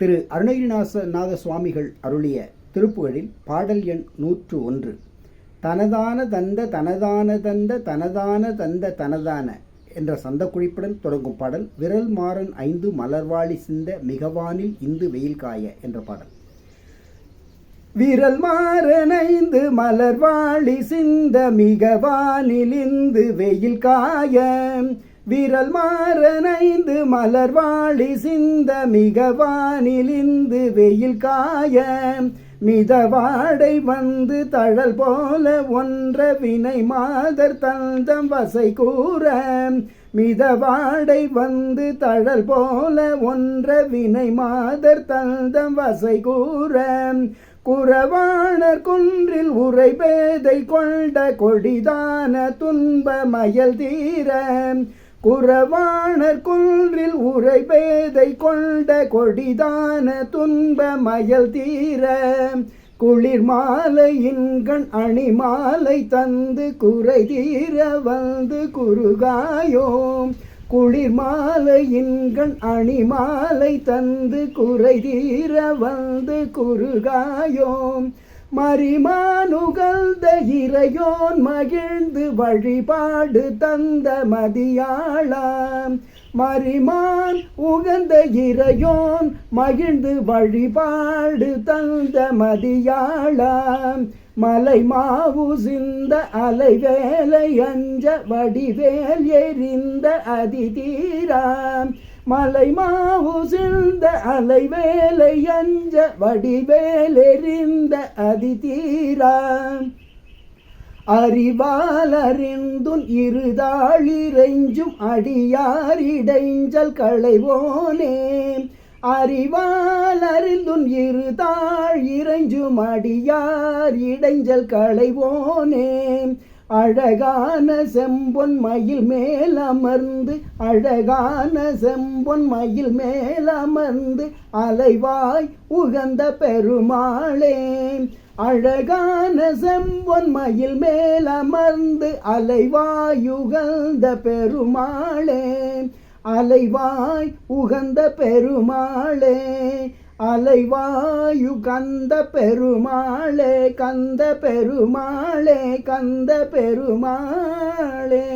திரு அருணகிரிநாத சுவாமிகள் அருளிய திருப்புகழில் பாடல் எண் 101. தனதான தந்த தனதான தந்த தனதான தந்த தனதான என்ற சந்த குறிப்புடன் தொடங்கும் பாடல். விரல் மாறன் 5 மலர்வாழி சிந்த மிகவானில் இந்து வெயில் காய என்ற பாடல். விரல் மாறன் 5 மலர்வாழி சிந்த மிகவானில் இந்து வெயில் காய. விரல் மாறன் 5 மலர்வாழி சிந்த மிகவானில் இந்து வெயில் காய. மிதவாடை வந்து தழல் போல ஒன்ற வினை மாதர் தந்தம் வசை கூற. மிதவாடை வந்து தழல் போல ஒன்ற வினை மாதர் தந்தம் வசை கூற. குறவாணர் குன்றில் உரை பேதை கொண்ட கொடிதான துன்ப மயல் தீர. குறவாணர் குன்றில் உரை பேதை கொண்ட கொடிதான துன்ப மயல் தீர. குளிர் மாலையின்கண் அணி மாலை தந்து குறை தீர வந்து குறுகாயோ. குளிர் மாலையின்கண் அணி மாலை தந்து குறை தீர வந்து குறுகாயோ. மரிமானுகழ்ந்த இறையோன் மகிழ்ந்து வழிபாடு தந்த மதியாளாம். மரிமான் உகந்த இறையோன் மகிழ்ந்து வழிபாடு தந்த மதியாளாம். மலை மாவு சிந்த அலைவேலை அஞ்ச வடிவேல் எறிந்த அதிதீராம். மலை மாவு சிந்த அலைவேலை அஞ்ச வடிவேல் எறிந்த அதிதீராம். அறிவால் அறிந்துன் இருதாளிரெஞ்சும் அடியார் இடைஞ்சல் களைவோனே. அறிவால் அறிந்துன் இருதாள் இறைஞ்சும் அடியார் இடைஞ்சல் களைவோனே. அழகான செம்பொன் மயில் மேல் அமர்ந்து அழகான செம்பொன் மயில் மேல் அமர்ந்து அலைவாய் உகந்த பெருமாளே. அழகான செம்பொன் மயில் மேல் அமர்ந்து அலைவாய் உகந்த பெருமாளே. அலைவாய் உகந்த பெருமாளே. அலைவாயு கந்த பெருமாளே. கந்த பெருமாளே. கந்த பெருமாளே.